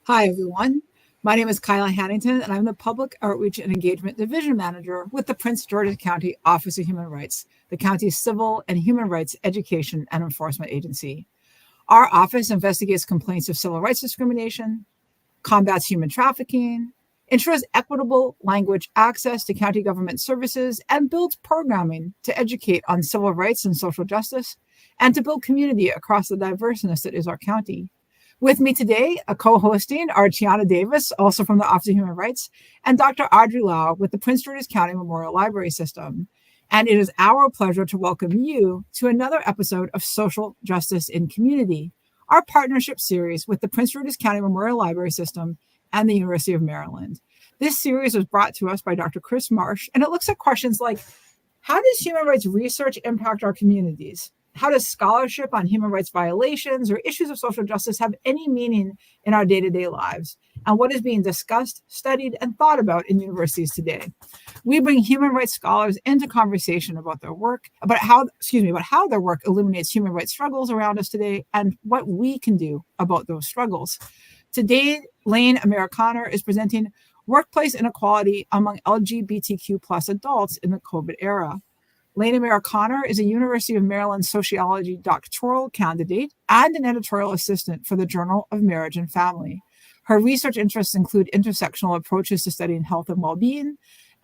Hi, everyone. My name is Kyla Hannington, and I'm the Public Outreach and Engagement Division Manager with the Prince George's County Office of Human Rights, the county's civil and human rights education and enforcement agency. Our office investigates complaints of civil rights discrimination, combats human trafficking, ensures equitable language access to county government services, and builds programming to educate on civil rights and social justice, and to build community across the diverseness that is our county. With me today, a co-hosting are Tiana Davis, also from the Office of Human Rights, and Dr. Audrey Lau with the Prince George's County Memorial Library System. And it is our pleasure to welcome you to another episode of Social Justice in Community, our partnership series with the Prince George's County Memorial Library System and the University of Maryland. This series was brought to us by Dr. Chris Marsh, and it looks at questions like, how does human rights research impact our communities? How does scholarship on human rights violations or issues of social justice have any meaning in our day-to-day lives? And what is being discussed, studied, and thought about in universities today? We bring human rights scholars into conversation about their work, about how their work illuminates human rights struggles around us today and what we can do about those struggles. Today, Lane Amerikaner is presenting Workplace Inequality Among LGBTQ plus Adults in the COVID Era. Lane Amerikaner is a University of Maryland sociology doctoral candidate and an editorial assistant for the Journal of Marriage and Family. Her research interests include intersectional approaches to studying health and well-being,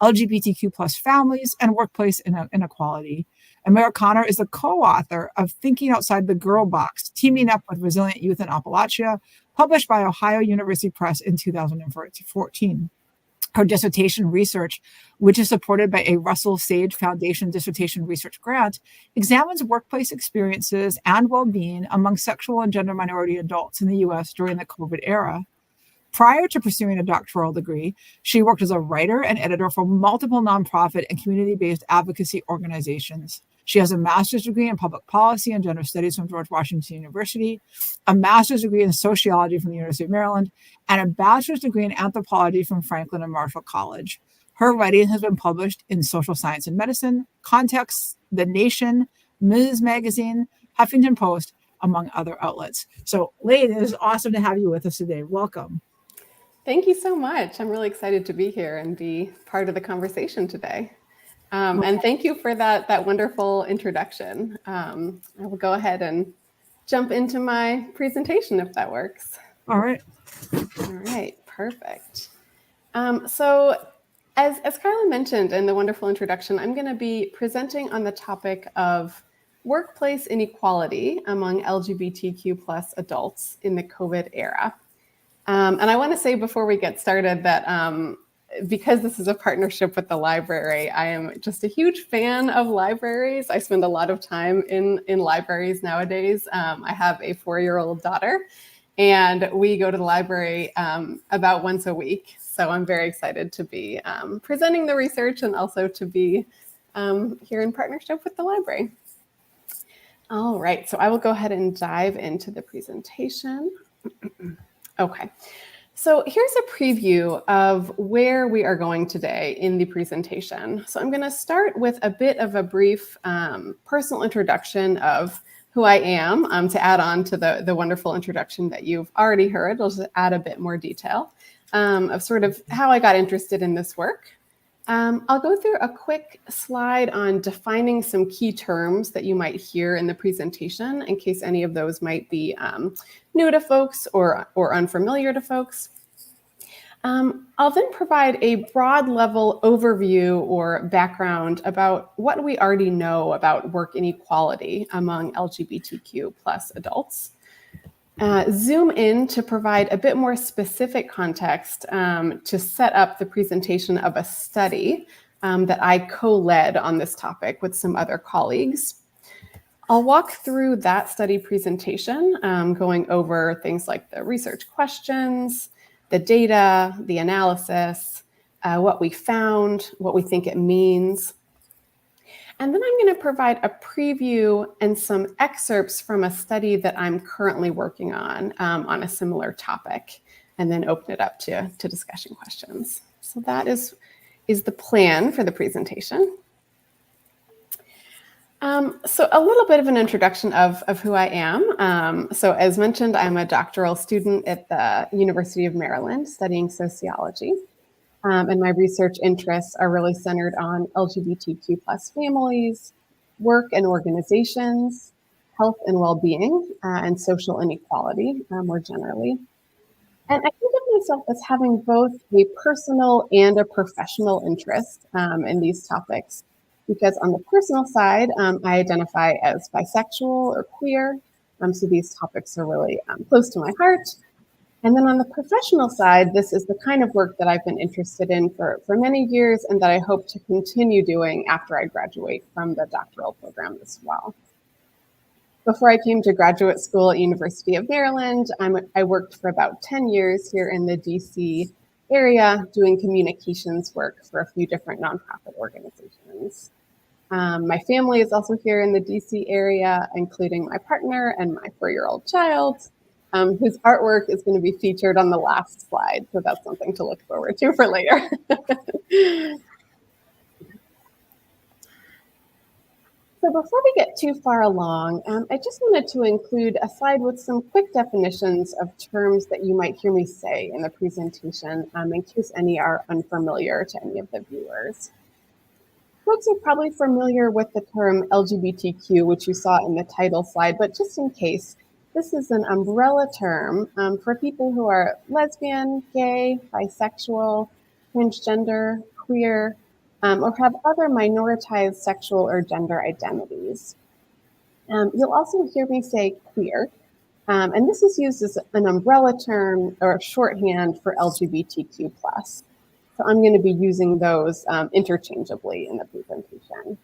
LGBTQ plus families, and workplace inequality. Amerikaner is the co-author of Thinking Outside the Girl Box, Teaming Up with Resilient Youth in Appalachia, published by Ohio University Press in 2014. Her dissertation research, which is supported by a Russell Sage Foundation dissertation research grant, examines workplace experiences and well-being among sexual and gender minority adults in the U.S. during the COVID era. Prior to pursuing a doctoral degree, she worked as a writer and editor for multiple nonprofit and community-based advocacy organizations. She has a master's degree in public policy and gender studies from George Washington University, a master's degree in sociology from the University of Maryland, and a bachelor's degree in anthropology from Franklin and Marshall College. Her writing has been published in Social Science and Medicine, Context, The Nation, Ms. Magazine, Huffington Post, among other outlets. So, Lane, it is awesome to have you with us today. Welcome. Thank you so much. I'm really excited to be here and be part of the conversation today. And thank you for that wonderful introduction. I will go ahead and jump into my presentation if that works. All right. All right, perfect. So as Kyla mentioned in the wonderful introduction, I'm going to be presenting on the topic of workplace inequality among LGBTQ plus adults in the COVID era. And I want to say before we get started that because this is a partnership with the library, I am just a huge fan of libraries. I spend a lot of time in libraries nowadays. I have a 4-year-old daughter, and we go to the library about once a week. So I'm very excited to be presenting the research and also to be here in partnership with the library. All right, so I will go ahead and dive into the presentation. Okay. So here's a preview of where we are going today in the presentation. So I'm going to start with a bit of a brief personal introduction of who I am to add on to the wonderful introduction that you've already heard. I'll just add a bit more detail of sort of how I got interested in this work. I'll go through a quick slide on defining some key terms that you might hear in the presentation in case any of those might be new to folks or unfamiliar to folks. I'll then provide a broad level overview or background about what we already know about work inequality among LGBTQ plus adults. Zoom in to provide a bit more specific context to set up the presentation of a study that I co-led on this topic with some other colleagues. I'll walk through that study presentation, going over things like the research questions, the data, the analysis, what we found, what we think it means. And then I'm going to provide a preview and some excerpts from a study that I'm currently working on a similar topic, and then open it up to discussion questions. So that is the plan for the presentation. So a little bit of an introduction of who I am. So as mentioned, I'm a doctoral student at the University of Maryland studying sociology. And my research interests are really centered on LGBTQ plus families, work and organizations, health and well-being, and social inequality more generally. And I think of myself as having both a personal and a professional interest in these topics, because on the personal side, I identify as bisexual or queer. So these topics are really close to my heart. And then on the professional side, this is the kind of work that I've been interested in for many years and that I hope to continue doing after I graduate from the doctoral program as well. Before I came to graduate school at University of Maryland, I worked for about 10 years here in the DC area doing communications work for a few different nonprofit organizations. My family is also here in the DC area, including my partner and my 4-year-old child, whose artwork is going to be featured on the last slide. So that's something to look forward to for later. So before we get too far along, I just wanted to include a slide with some quick definitions of terms that you might hear me say in the presentation, in case any are unfamiliar to any of the viewers. Folks are probably familiar with the term LGBTQ, which you saw in the title slide, but just in case, this is an umbrella term for people who are lesbian, gay, bisexual, transgender, queer, or have other minoritized sexual or gender identities. You'll also hear me say queer, and this is used as an umbrella term or shorthand for LGBTQ+. So I'm going to be using those interchangeably in the presentation.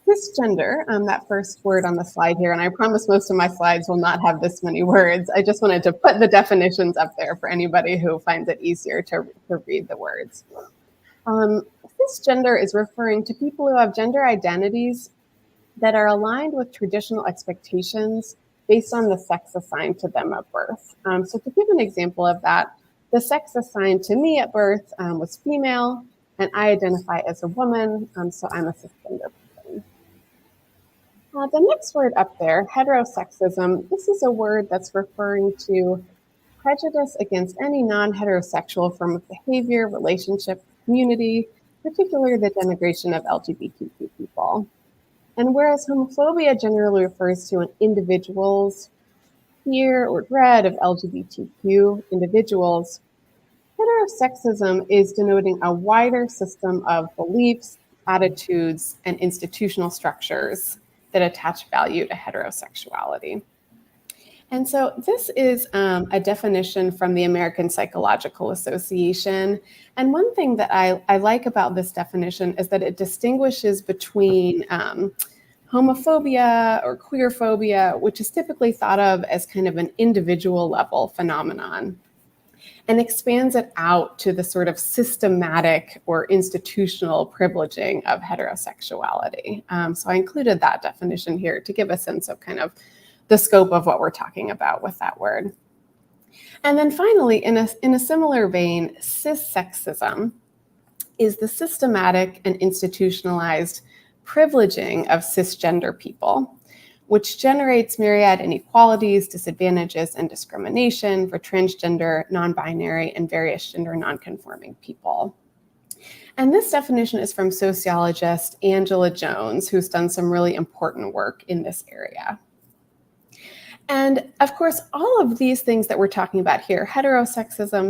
Cisgender, that first word on the slide here, and I promise most of my slides will not have this many words. I just wanted to put the definitions up there for anybody who finds it easier to read the words. Cisgender is referring to people who have gender identities that are aligned with traditional expectations based on the sex assigned to them at birth. So to give an example of that, the sex assigned to me at birth was female, and I identify as a woman, so I'm a cisgender person. The next word up there, heterosexism, this is a word that's referring to prejudice against any non-heterosexual form of behavior, relationship, community, particularly the denigration of LGBTQ people. And whereas homophobia generally refers to an individual's fear or dread of LGBTQ individuals, heterosexism is denoting a wider system of beliefs, attitudes, and institutional structures that attach value to heterosexuality. And so this is a definition from the American Psychological Association. And one thing that I like about this definition is that it distinguishes between homophobia or queerphobia, which is typically thought of as kind of an individual level phenomenon, and expands it out to the sort of systematic or institutional privileging of heterosexuality. So I included that definition here to give a sense of kind of the scope of what we're talking about with that word. And then finally, in a similar vein, cissexism is the systematic and institutionalized privileging of cisgender people, which generates myriad inequalities, disadvantages, and discrimination for transgender, non-binary, and various gender non-conforming people. And this definition is from sociologist Angela Jones, who's done some really important work in this area. And of course, all of these things that we're talking about here, heterosexism,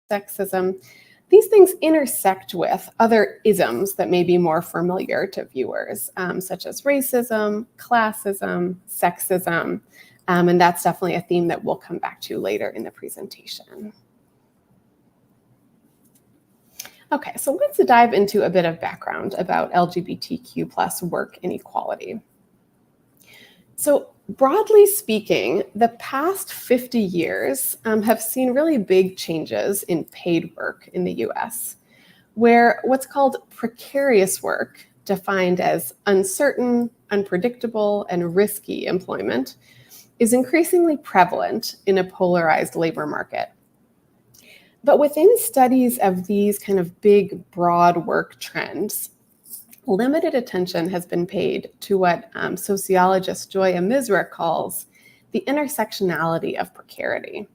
cissexism, these things intersect with other isms that may be more familiar to viewers, such as racism, classism, sexism, and that's definitely a theme that we'll come back to later in the presentation. Okay, so let's dive into a bit of background about LGBTQ plus work inequality. So broadly speaking, the past 50 years have seen really big changes in paid work in the US, where what's called precarious work, defined as uncertain, unpredictable, and risky employment, is increasingly prevalent in a polarized labor market. But within studies of these kind of big, broad work trends, limited attention has been paid to what sociologist Joya Misra calls the intersectionality of precarity,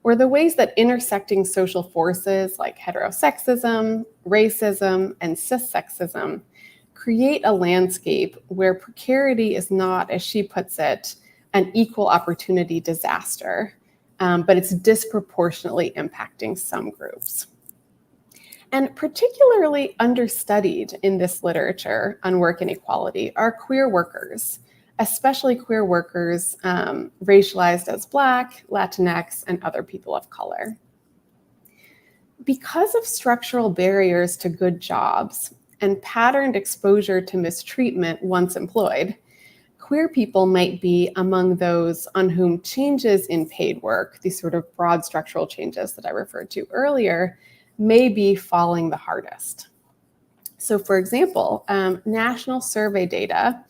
or the ways that intersecting social forces like heterosexism, racism, and cissexism create a landscape where precarity is not, as she puts it, an equal opportunity disaster, but it's disproportionately impacting some groups. And particularly understudied in this literature on work inequality are queer workers, especially queer workers racialized as Black, Latinx, and other people of color. Because of structural barriers to good jobs and patterned exposure to mistreatment once employed, queer people might be among those on whom changes in paid work, these sort of broad structural changes that I referred to earlier, may be falling the hardest. So for example, national survey data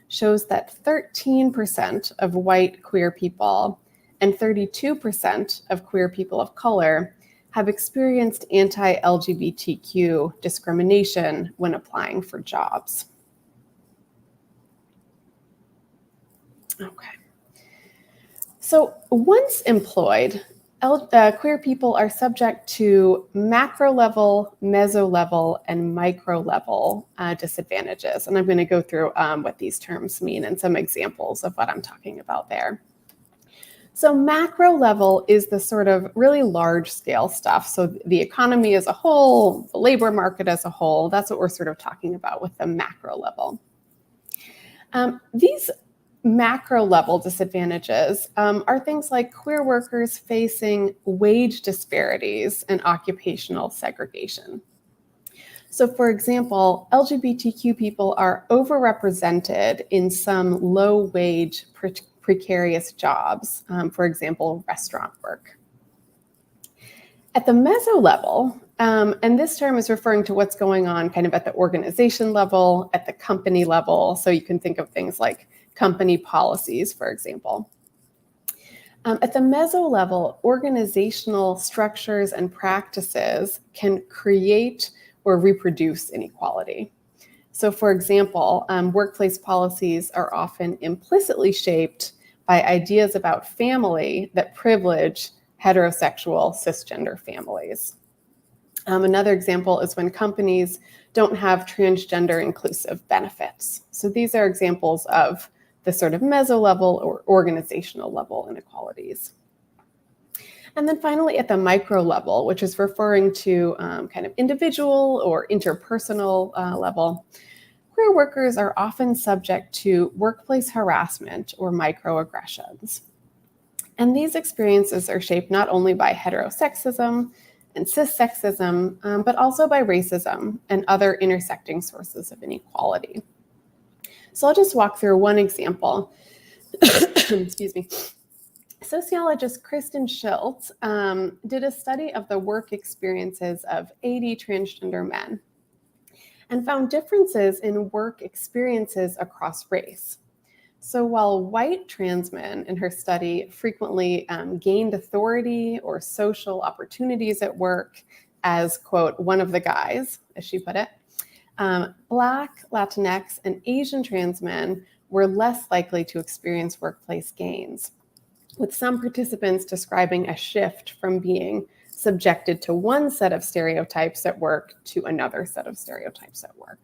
shows that 13% of white queer people and 32% of queer people of color have experienced anti-LGBTQ discrimination when applying for jobs. Okay. So once employed, queer people are subject to macro level, meso level, and micro level disadvantages. And I'm going to go through what these terms mean and some examples of what I'm talking about there. So macro level is the sort of really large scale stuff. So the economy as a whole, the labor market as a whole, that's what we're sort of talking about with the macro level. These macro level disadvantages are things like queer workers facing wage disparities and occupational segregation. So for example, LGBTQ people are overrepresented in some low wage precarious jobs, for example, restaurant work. At the meso level, and this term is referring to what's going on kind of at the organization level, at the company level. So you can think of things like company policies, for example. At the meso level, organizational structures and practices can create or reproduce inequality. So for example, workplace policies are often implicitly shaped by ideas about family that privilege heterosexual cisgender families. Another example is when companies don't have transgender inclusive benefits. So these are examples of the sort of meso level or organizational level inequalities. And then finally at the micro level, which is referring to kind of individual or interpersonal level, queer workers are often subject to workplace harassment or microaggressions. And these experiences are shaped not only by heterosexism and cissexism, but also by racism and other intersecting sources of inequality. So I'll just walk through one example. Excuse me. Sociologist Kristen Schultz did a study of the work experiences of 80 transgender men and found differences in work experiences across race. So while white trans men in her study frequently gained authority or social opportunities at work as, quote, one of the guys, as she put it, Black, Latinx, and Asian trans men were less likely to experience workplace gains, with some participants describing a shift from being subjected to one set of stereotypes at work to another set of stereotypes at work.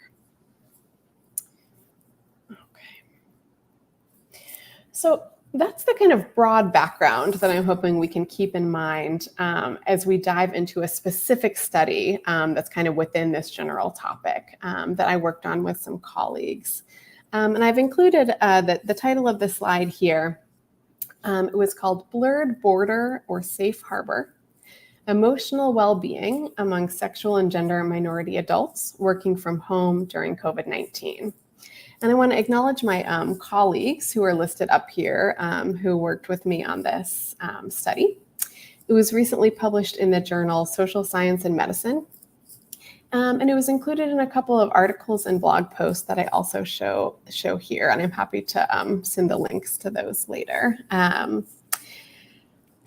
So that's the kind of broad background that I'm hoping we can keep in mind as we dive into a specific study that's kind of within this general topic that I worked on with some colleagues. And I've included the title of the slide here. It was called Blurred Border or Safe Harbor: Emotional Well-Being Among Sexual and Gender Minority Adults Working from Home During COVID-19. And I want to acknowledge my colleagues who are listed up here who worked with me on this study. It was recently published in the journal Social Science and Medicine. And it was included in a couple of articles and blog posts that I also show here. And I'm happy to send the links to those later.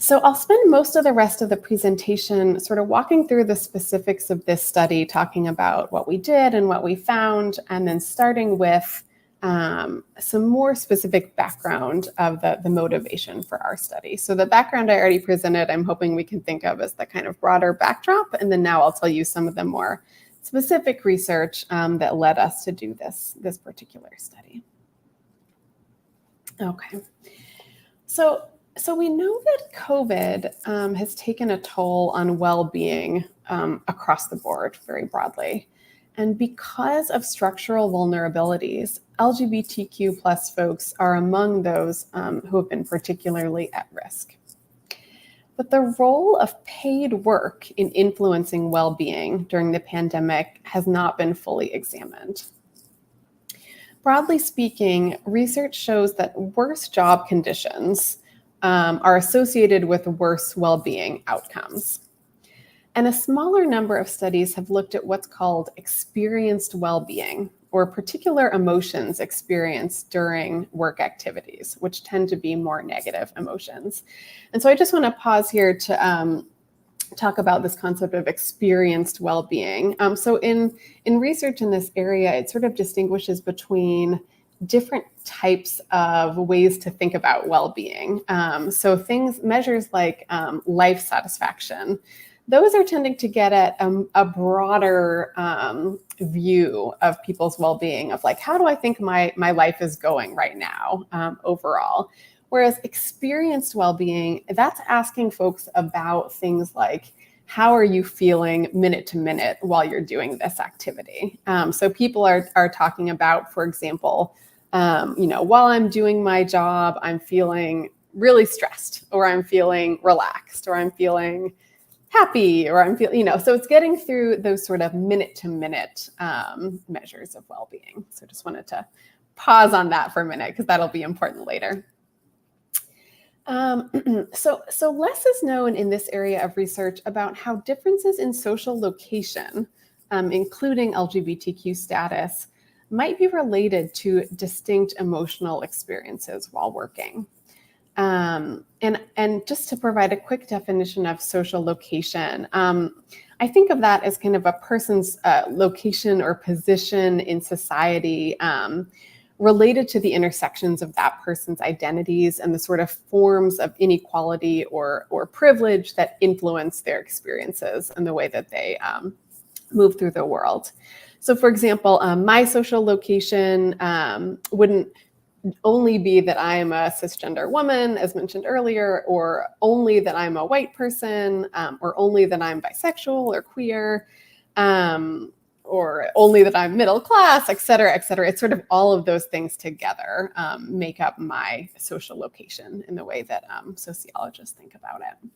So I'll spend most of the rest of the presentation sort of walking through the specifics of this study, talking about what we did and what we found, and then starting with some more specific background of the motivation for our study. So the background I already presented, I'm hoping we can think of as the kind of broader backdrop, and then now I'll tell you some of the more specific research that led us to do this particular study. Okay, so we know that COVID has taken a toll on well-being across the board very broadly. And because of structural vulnerabilities, LGBTQ plus folks are among those who have been particularly at risk. But the role of paid work in influencing well-being during the pandemic has not been fully examined. Broadly speaking, research shows that worse job conditions are associated with worse well-being outcomes. And a smaller number of studies have looked at what's called experienced well-being, or particular emotions experienced during work activities, which tend to be more negative emotions. And so I just want to pause here to talk about this concept of experienced well-being. So in research in this area, it sort of distinguishes between different types of ways to think about well-being. So measures like life satisfaction, those are tending to get at a broader view of people's well-being, of like, how do I think my life is going right now overall? Whereas experienced well-being, that's asking folks about things like, how are you feeling minute to minute while you're doing this activity? So people are talking about, for example, while I'm doing my job, I'm feeling really stressed, or I'm feeling relaxed, or I'm feeling happy, or I'm feeling, so it's getting through those sort of minute to minute measures of well-being. So just wanted to pause on that for a minute, because that'll be important later. So less is known in this area of research about how differences in social location, including LGBTQ status, might be related to distinct emotional experiences while working. And just to provide a quick definition of social location, I think of that as kind of a person's location or position in society related to the intersections of that person's identities and the sort of forms of inequality or privilege that influence their experiences and the way that they move through the world. So for example, my social location wouldn't only be that I am a cisgender woman, as mentioned earlier, or only that I'm a white person, or only that I'm bisexual or queer, or only that I'm middle class, et cetera, et cetera. It's sort of all of those things together make up my social location in the way that sociologists think about it.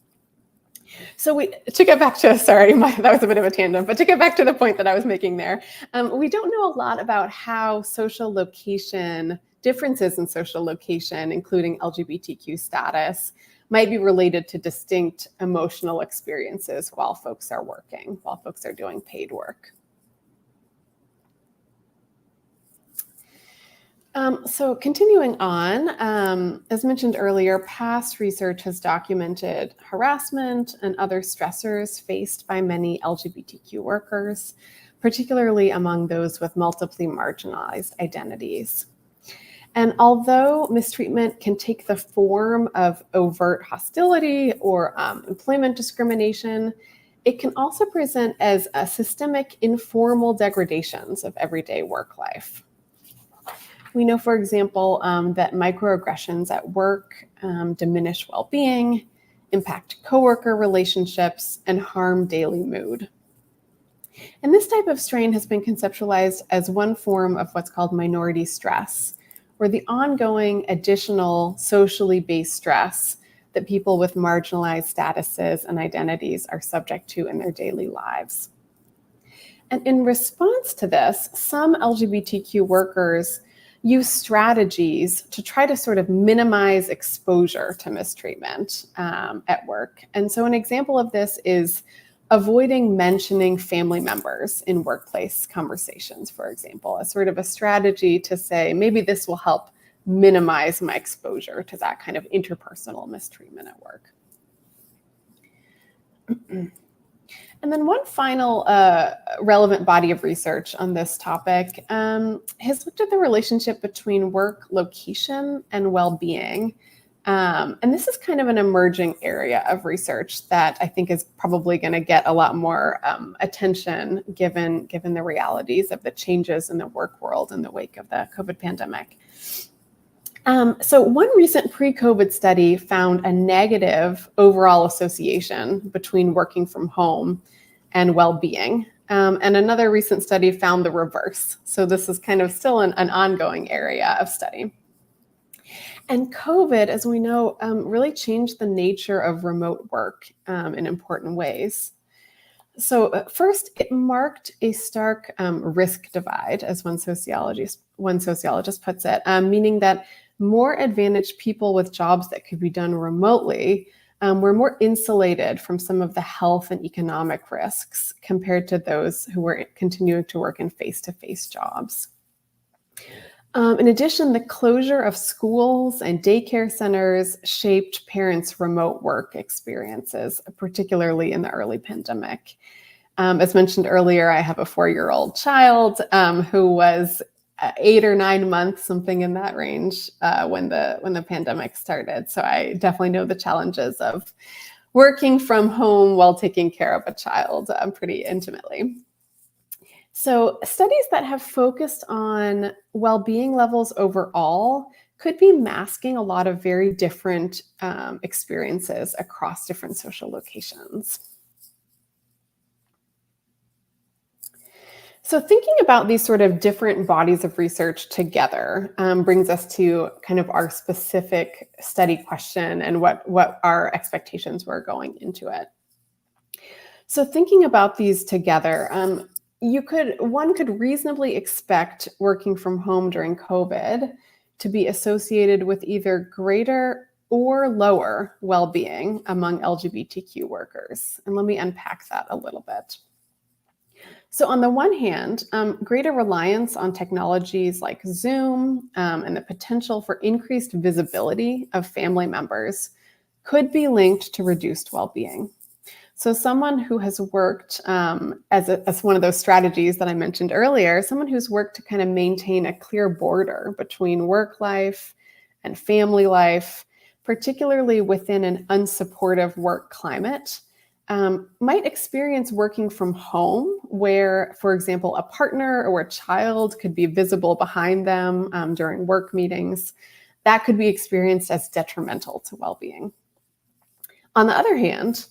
So to get back to, that was a bit of a tangent, but to get back to the point that I was making there, we don't know a lot about how differences in social location, including LGBTQ status, might be related to distinct emotional experiences while folks are working, while folks are doing paid work. So continuing on, as mentioned earlier, past research has documented harassment and other stressors faced by many LGBTQ workers, particularly among those with multiply marginalized identities. And although mistreatment can take the form of overt hostility or employment discrimination, it can also present as a systemic informal degradations of everyday work life. We know, for example, that microaggressions at work diminish well-being, impact coworker relationships, and harm daily mood. And this type of strain has been conceptualized as one form of what's called minority stress, or the ongoing additional socially based stress that people with marginalized statuses and identities are subject to in their daily lives. And in response to this, some LGBTQ workers use strategies to try to sort of minimize exposure to mistreatment at work. And so an example of this is avoiding mentioning family members in workplace conversations, for example, as sort of a strategy to say, maybe this will help minimize my exposure to that kind of interpersonal mistreatment at work. And then one final relevant body of research on this topic has looked at the relationship between work location and well-being. And this is kind of an emerging area of research that I think is probably going to get a lot more attention given the realities of the changes in the work world in the wake of the COVID pandemic. So one recent pre-COVID study found a negative overall association between working from home and well-being. And another recent study found the reverse. So this is kind of still an ongoing area of study. And COVID, as we know, really changed the nature of remote work in important ways. So first, it marked a stark risk divide, as one sociologist puts it, meaning that more advantaged people with jobs that could be done remotely were more insulated from some of the health and economic risks compared to those who were continuing to work in face-to-face jobs. In addition, the closure of schools and daycare centers shaped parents' remote work experiences, particularly in the early pandemic. As mentioned earlier, I have a 4-year-old child who was 8 or 9 months, something in that range, when the pandemic started. So I definitely know the challenges of working from home while taking care of a child pretty intimately. So studies that have focused on well-being levels overall could be masking a lot of very different experiences across different social locations. So thinking about these sort of different bodies of research together brings us to kind of our specific study question and what our expectations were going into it. So thinking about these together, one could reasonably expect working from home during COVID to be associated with either greater or lower well-being among LGBTQ workers. And let me unpack that a little bit. So on the one hand, greater reliance on technologies like Zoom and the potential for increased visibility of family members could be linked to reduced well-being. So someone who has worked as one of those strategies that I mentioned earlier, someone who's worked to kind of maintain a clear border between work life and family life, particularly within an unsupportive work climate, might experience working from home where, for example, a partner or a child could be visible behind them during work meetings. That could be experienced as detrimental to well-being. On the other hand,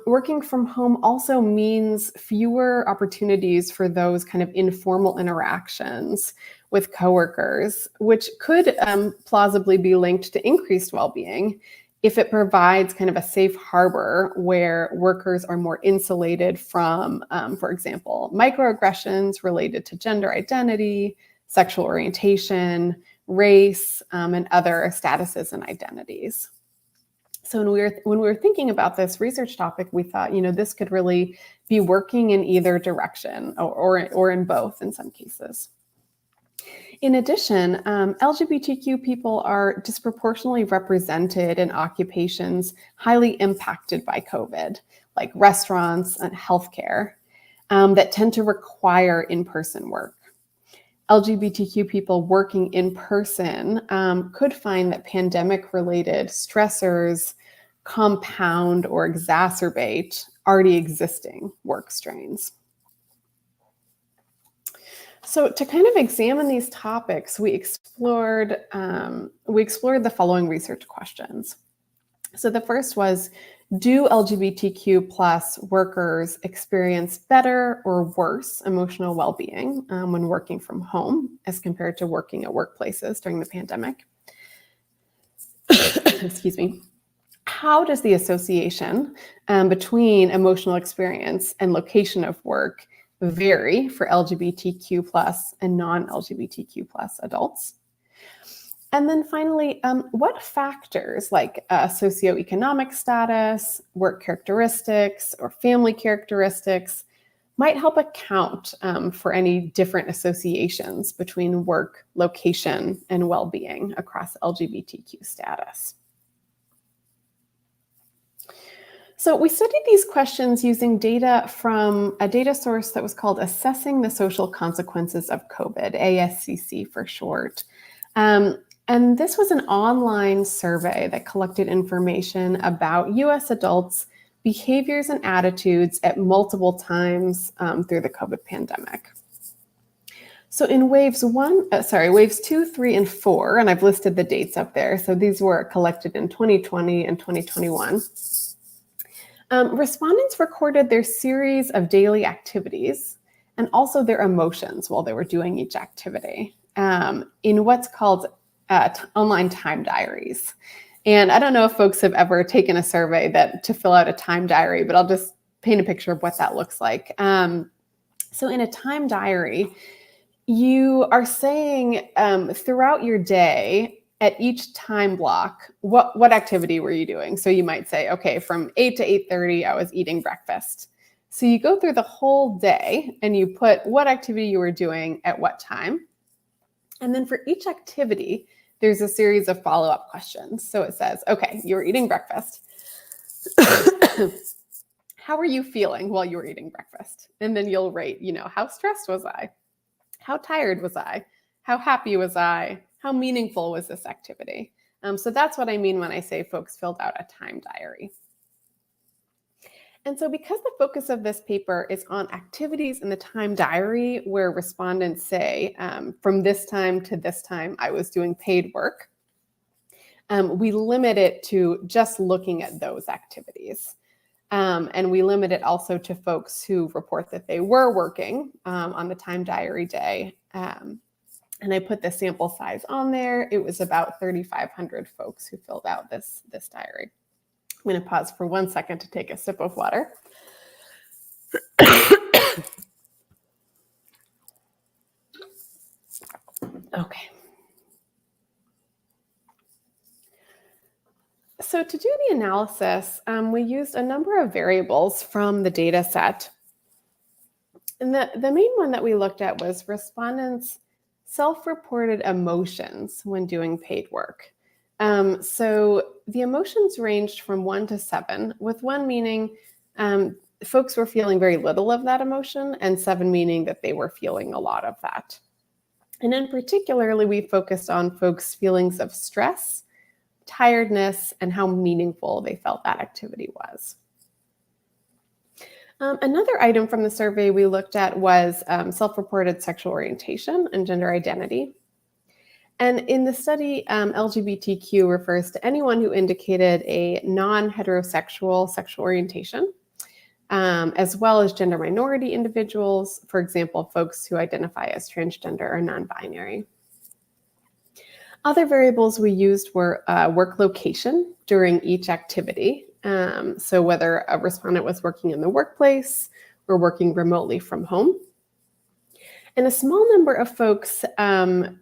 working from home also means fewer opportunities for those kind of informal interactions with coworkers, which could plausibly be linked to increased well-being if it provides kind of a safe harbor where workers are more insulated from, for example, microaggressions related to gender identity, sexual orientation, race, and other statuses and identities. So when we were thinking about this research topic, we thought, this could really be working in either direction or in both in some cases. In addition, LGBTQ people are disproportionately represented in occupations highly impacted by COVID, like restaurants and healthcare, that tend to require in-person work. LGBTQ people working in person could find that pandemic-related stressors compound or exacerbate already existing work strains. So to kind of examine these topics, we explored the following research questions. So the first was, do LGBTQ plus workers experience better or worse emotional well-being when working from home as compared to working at workplaces during the pandemic? Excuse me. How does the association between emotional experience and location of work vary for LGBTQ plus and non-LGBTQ plus adults? And then finally, what factors like socioeconomic status, work characteristics, or family characteristics might help account for any different associations between work, location, and well-being across LGBTQ status? So we studied these questions using data from a data source that was called Assessing the Social Consequences of COVID, ASCC for short. And this was an online survey that collected information about US adults' behaviors and attitudes at multiple times through the COVID pandemic. So in waves 2, 3, and 4, and I've listed the dates up there. So these were collected in 2020 and 2021. Respondents recorded their series of daily activities and also their emotions while they were doing each activity in what's called online time diaries. And I don't know if folks have ever taken a survey to fill out a time diary, but I'll just paint a picture of what that looks like. So in a time diary, you are saying throughout your day, at each time block, what activity were you doing? So you might say, okay, from 8 to 8:30, I was eating breakfast. So you go through the whole day and you put what activity you were doing at what time. And then for each activity, there's a series of follow-up questions. So it says, okay, you were eating breakfast. How were you feeling while you were eating breakfast? And then you'll rate, how stressed was I? How tired was I? How happy was I? How meaningful was this activity? So that's what I mean when I say folks filled out a time diary. And so because the focus of this paper is on activities in the time diary where respondents say, from this time to this time, I was doing paid work, we limit it to just looking at those activities. And we limit it also to folks who report that they were working on the time diary day. And I put the sample size on there. It was about 3,500 folks who filled out this diary. I'm going to pause for 1 second to take a sip of water. Okay. So to do the analysis, we used a number of variables from the data set. And the main one that we looked at was respondents' self-reported emotions when doing paid work. So the emotions ranged from 1 to 7, with 1 meaning folks were feeling very little of that emotion, and 7 meaning that they were feeling a lot of that. And in particularly, we focused on folks' feelings of stress, tiredness, and how meaningful they felt that activity was. Another item from the survey we looked at was self-reported sexual orientation and gender identity. And in the study, LGBTQ refers to anyone who indicated a non-heterosexual sexual orientation, as well as gender minority individuals, for example, folks who identify as transgender or non-binary. Other variables we used were work location during each activity. So whether a respondent was working in the workplace or working remotely from home. And a small number of folks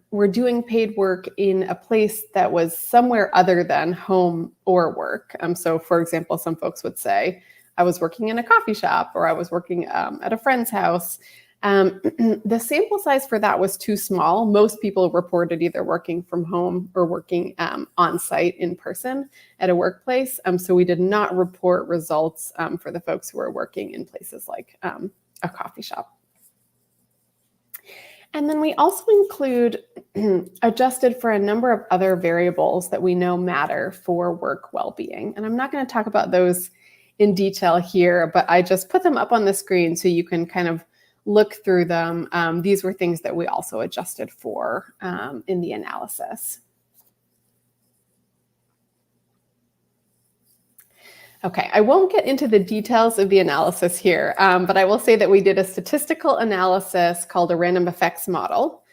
were doing paid work in a place that was somewhere other than home or work. So for example, some folks would say, I was working in a coffee shop or I was working at a friend's house. The sample size for that was too small. Most people reported either working from home or working on site in person at a workplace. So we did not report results for the folks who were working in places like a coffee shop. And then we also include adjusted for a number of other variables that we know matter for work well-being. And I'm not going to talk about those in detail here, but I just put them up on the screen so you can kind of look through them. These were things that we also adjusted for in the analysis. Okay, I won't get into the details of the analysis here, but I will say that we did a statistical analysis called a random effects model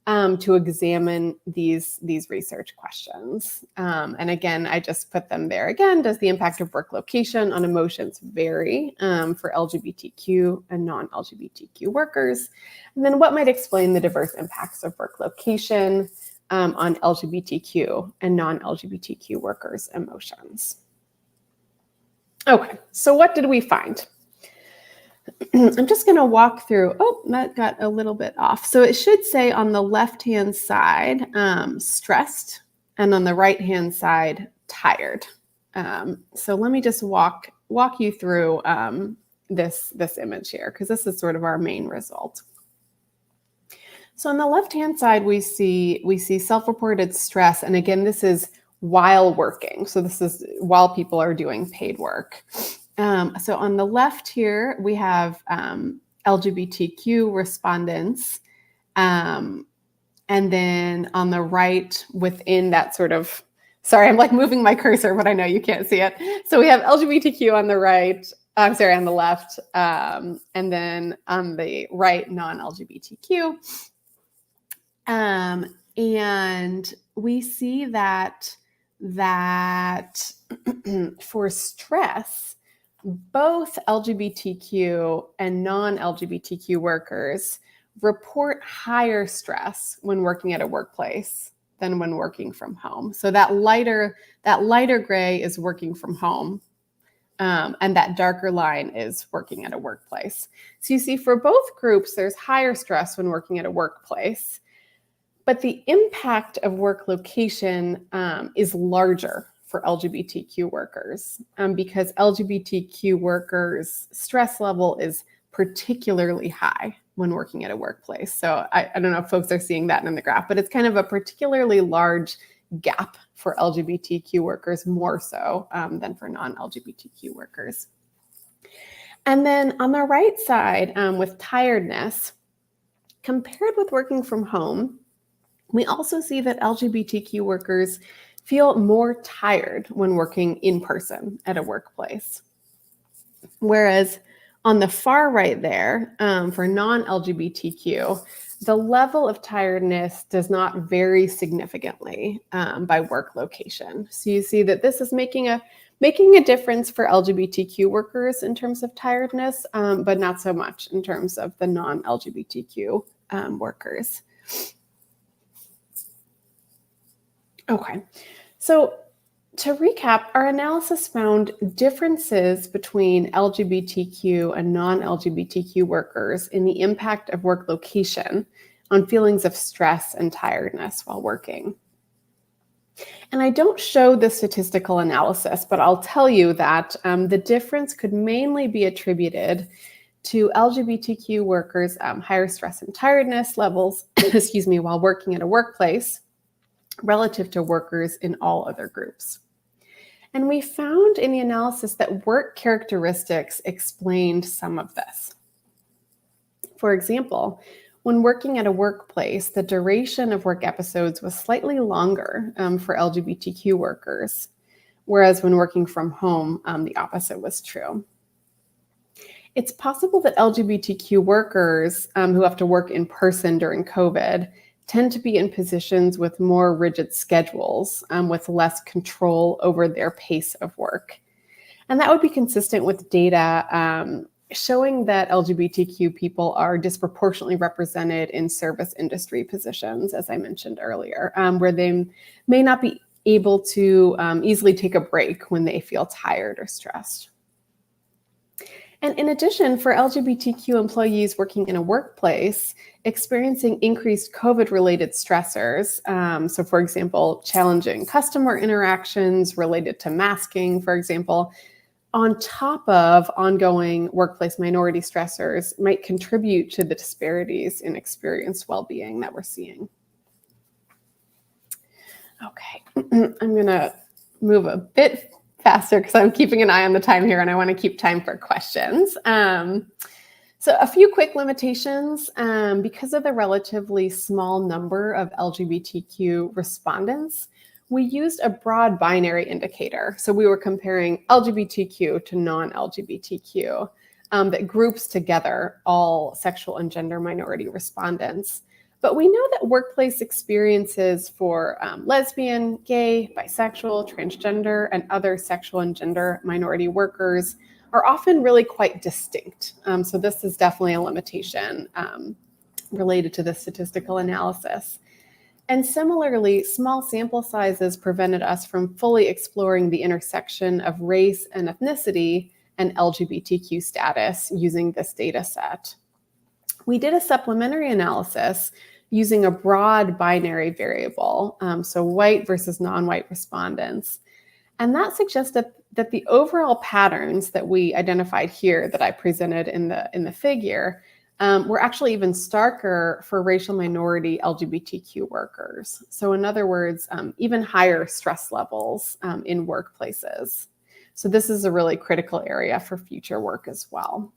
to examine these research questions. And again, I just put them there. Again, does the impact of work location on emotions vary for LGBTQ and non-LGBTQ workers? And then what might explain the diverse impacts of work location on LGBTQ and non-LGBTQ workers' emotions? Okay, so what did we find? I'm just going to walk through. Oh, that got a little bit off. So it should say on the left-hand side, stressed, and on the right-hand side, tired. So let me just walk walk you through this image here, because this is sort of our main result. So on the left-hand side, we see self-reported stress. And again, this is while working. So this is while people are doing paid work. So on the left here, we have LGBTQ respondents. And then on the right, within that sort of, sorry, I'm like moving my cursor, but I know you can't see it. So we have LGBTQ on the right, on the left, and then on the right, non-LGBTQ. And we see that for stress, both LGBTQ and non-LGBTQ workers report higher stress when working at a workplace than when working from home. So that lighter gray is working from home, and that darker line is working at a workplace. So you see, for both groups, there's higher stress when working at a workplace, but the impact of work location is larger for LGBTQ workers, because LGBTQ workers' stress level is particularly high when working at a workplace. So I don't know if folks are seeing that in the graph, but it's kind of a particularly large gap for LGBTQ workers, more so than for non-LGBTQ workers. And then on the right side, with tiredness, compared with working from home, we also see that LGBTQ workers feel more tired when working in person at a workplace. Whereas on the far right there, for non-LGBTQ, the level of tiredness does not vary significantly by work location. So you see that this is making a difference for LGBTQ workers in terms of tiredness, but not so much in terms of the non-LGBTQ workers. Okay, so to recap, our analysis found differences between LGBTQ and non-LGBTQ workers in the impact of work location on feelings of stress and tiredness while working. And I don't show the statistical analysis, but I'll tell you that the difference could mainly be attributed to LGBTQ workers' higher stress and tiredness levels, while working at a workplace, relative to workers in all other groups. And we found in the analysis that work characteristics explained some of this. For example, when working at a workplace, the duration of work episodes was slightly longer for LGBTQ workers, whereas when working from home, the opposite was true. It's possible that LGBTQ workers who have to work in person during COVID tend to be in positions with more rigid schedules, with less control over their pace of work. And that would be consistent with data showing that LGBTQ people are disproportionately represented in service industry positions, as I mentioned earlier, where they may not be able to easily take a break when they feel tired or stressed. And in addition, for LGBTQ employees working in a workplace, experiencing increased COVID-related stressors, so for example, challenging customer interactions related to masking, for example, on top of ongoing workplace minority stressors, might contribute to the disparities in experienced well-being that we're seeing. Okay, I'm gonna move a bit faster because I'm keeping an eye on the time here and I want to keep time for questions. So a few quick limitations. Because of the relatively small number of LGBTQ respondents, we used a broad binary indicator. So we were comparing LGBTQ to non-LGBTQ that groups together all sexual and gender minority respondents. But we know that workplace experiences for lesbian, gay, bisexual, transgender, and other sexual and gender minority workers are often really quite distinct. So this is definitely a limitation related to the statistical analysis. And similarly, small sample sizes prevented us from fully exploring the intersection of race and ethnicity and LGBTQ status using this data set. We did a supplementary analysis using a broad binary variable, so white versus non-white respondents. And that suggests that the overall patterns that we identified here that I presented in the figure were actually even starker for racial minority LGBTQ workers. So in other words, even higher stress levels in workplaces. So this is a really critical area for future work as well.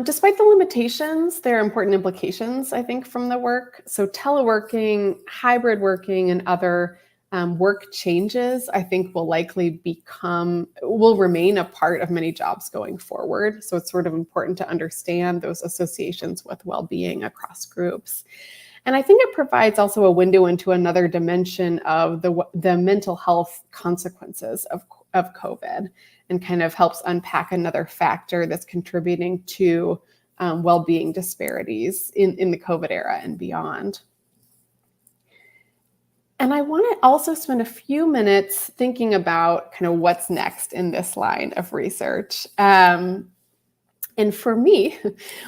Despite the limitations, there are important implications, I think, from the work. So teleworking, hybrid working, and other work changes, I think, will remain a part of many jobs going forward. So it's sort of important to understand those associations with well-being across groups. And I think it provides also a window into another dimension of the mental health consequences of COVID, and kind of helps unpack another factor that's contributing to well-being disparities in the COVID era and beyond. And I want to also spend a few minutes thinking about kind of what's next in this line of research. And for me,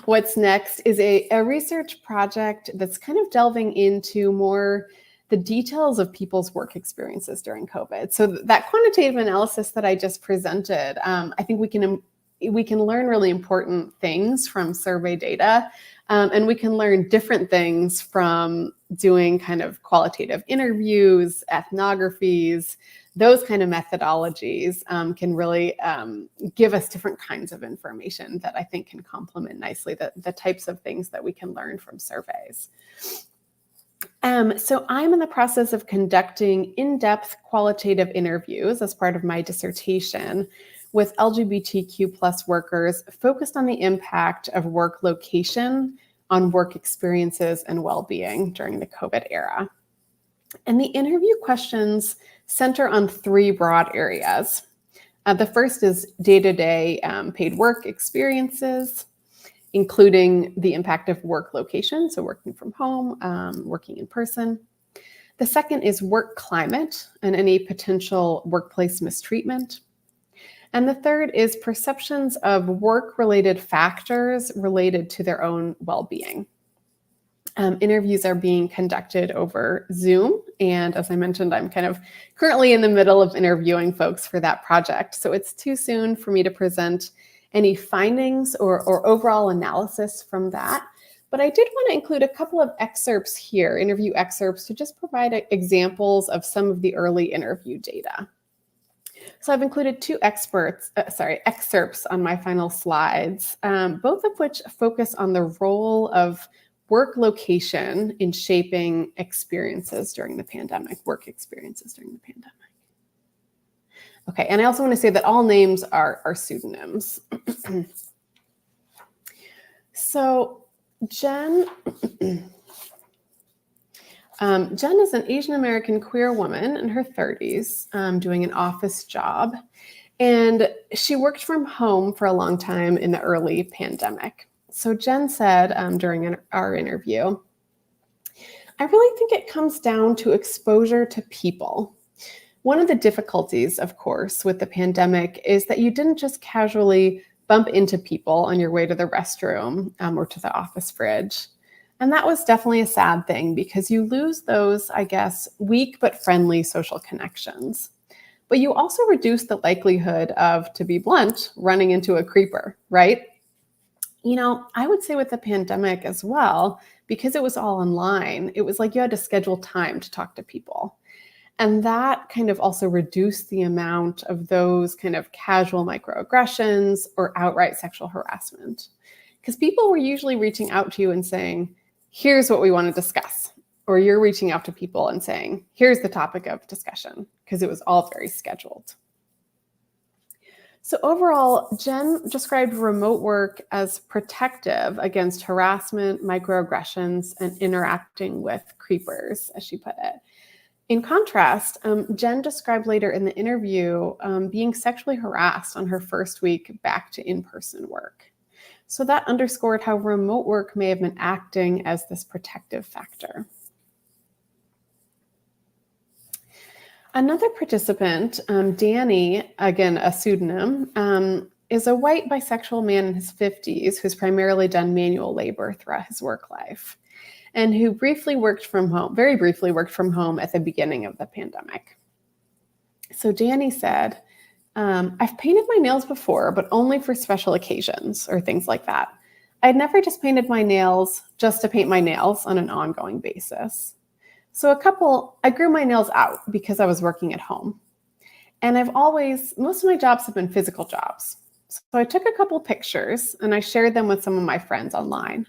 what's next is a research project that's kind of delving into more the details of people's work experiences during COVID. So that quantitative analysis that I just presented, I think we can learn really important things from survey data, and we can learn different things from doing kind of qualitative interviews, ethnographies. Those kind of methodologies can really give us different kinds of information that I think can complement nicely the types of things that we can learn from surveys. So I'm in the process of conducting in-depth qualitative interviews as part of my dissertation with LGBTQ+ workers focused on the impact of work location on work experiences and well-being during the COVID era. And the interview questions center on three broad areas. The first is day-to-day paid work experiences, including the impact of work location, so working from home, working in person. The second is work climate and any potential workplace mistreatment. And the third is perceptions of work-related factors related to their own well-being. Interviews are being conducted over Zoom. And as I mentioned, I'm kind of currently in the middle of interviewing folks for that project. So it's too soon for me to present any findings or overall analysis from that. But I did want to include a couple of excerpts here, interview excerpts, to just provide examples of some of the early interview data. So I've included two excerpts on my final slides, both of which focus on the role of work location in shaping experiences during the pandemic, work experiences during the pandemic. Okay, and I also want to say that all names are pseudonyms. So Jen is an Asian American queer woman in her 30s doing an office job. And she worked from home for a long time in the early pandemic. So Jen said during our interview, "I really think it comes down to exposure to people. One of the difficulties, of course, with the pandemic is that you didn't just casually bump into people on your way to the restroom or to the office fridge. And that was definitely a sad thing because you lose those, I guess, weak but friendly social connections. But you also reduce the likelihood of, to be blunt, running into a creeper, right? You know, I would say with the pandemic as well, because it was all online, it was like you had to schedule time to talk to people. And that kind of also reduced the amount of those kind of casual microaggressions or outright sexual harassment. Because people were usually reaching out to you and saying, here's what we want to discuss. Or you're reaching out to people and saying, here's the topic of discussion, because it was all very scheduled. So overall, Jen described remote work as protective against harassment, microaggressions, and interacting with creepers, as she put it. In contrast, Jen described later in the interview being sexually harassed on her first week back to in-person work. So that underscored how remote work may have been acting as this protective factor. Another participant, Danny, again, a pseudonym, is a white bisexual man in his 50s who's primarily done manual labor throughout his work life, and who very briefly worked from home at the beginning of the pandemic. So Danny said, I've painted my nails before, but only for special occasions or things like that. I'd never just painted my nails just to paint my nails on an ongoing basis. So I grew my nails out because I was working at home. And most of my jobs have been physical jobs. So I took a couple pictures and I shared them with some of my friends online.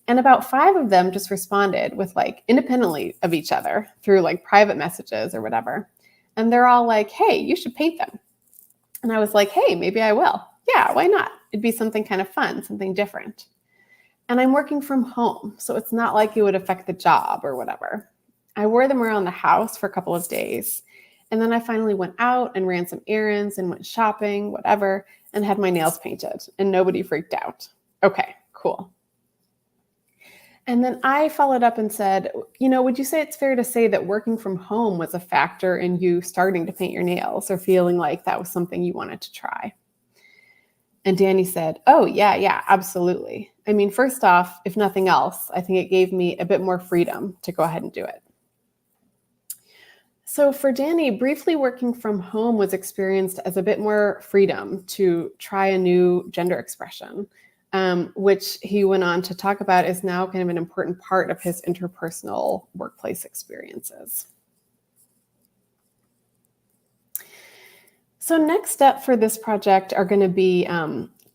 And about 5 of them just responded with independently of each other through private messages or whatever. And they're all like, hey, you should paint them. And I was like, hey, maybe I will. Yeah, why not? It'd be something kind of fun, something different. And I'm working from home, so it's not like it would affect the job or whatever. I wore them around the house for a couple of days. And then I finally went out and ran some errands and went shopping, whatever, and had my nails painted. And nobody freaked out. Okay, cool. And then I followed up and said, would you say it's fair to say that working from home was a factor in you starting to paint your nails or feeling like that was something you wanted to try? And Danny said, oh, yeah, absolutely. I mean, first off, if nothing else, I think it gave me a bit more freedom to go ahead and do it. So for Danny, briefly working from home was experienced as a bit more freedom to try a new gender expression, which he went on to talk about is now kind of an important part of his interpersonal workplace experiences. So next step for this project are going to be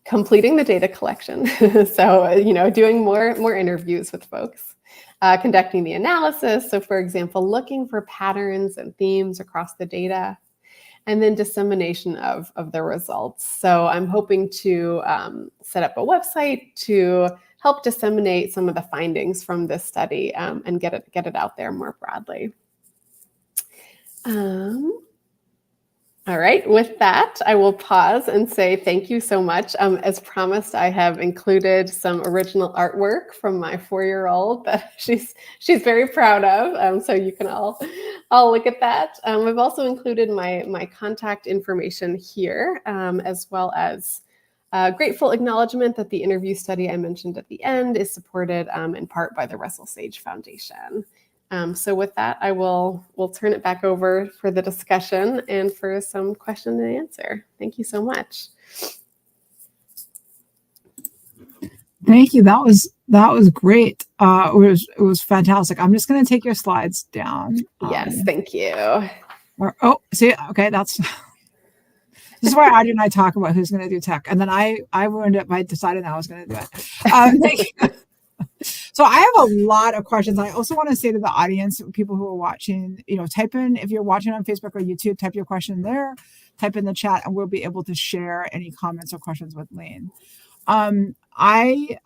completing the data collection. So, doing more interviews with folks, conducting the analysis. So for example, looking for patterns and themes across the data, and then dissemination of the results. So I'm hoping to set up a website to help disseminate some of the findings from this study and get it out there more broadly. All right, with that, I will pause and say thank you so much. As promised, I have included some original artwork from my 4-year-old that she's very proud of. So you can all look at that. I've also included my contact information here, as well as grateful acknowledgement that the interview study I mentioned at the end is supported in part by the Russell Sage Foundation. So with that, we'll turn it back over for the discussion and for some question and answer. Thank you so much. Thank you. That was great. It was fantastic. I'm just going to take your slides down. Yes, thank you. Okay, this is where Audrey and I talk about who's going to do tech, and then I ruined it by deciding I was going to do it. Thank you. So I have a lot of questions. I also want to say to the audience, people who are watching, type in, if you're watching on Facebook or YouTube, type your question there, type in the chat, and we'll be able to share any comments or questions with Lane. I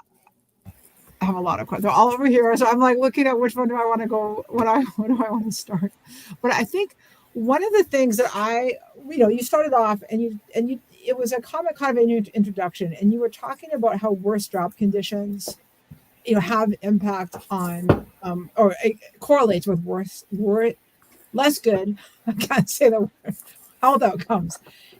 have a lot of questions. They're all over here. So I'm looking at which one do I want to go, what do I want to start? But I think one of the things that you started off and it was a comment kind of in your introduction, and you were talking about how worse job conditions have impact on, or it correlates with less good, I can't say the word, health outcomes.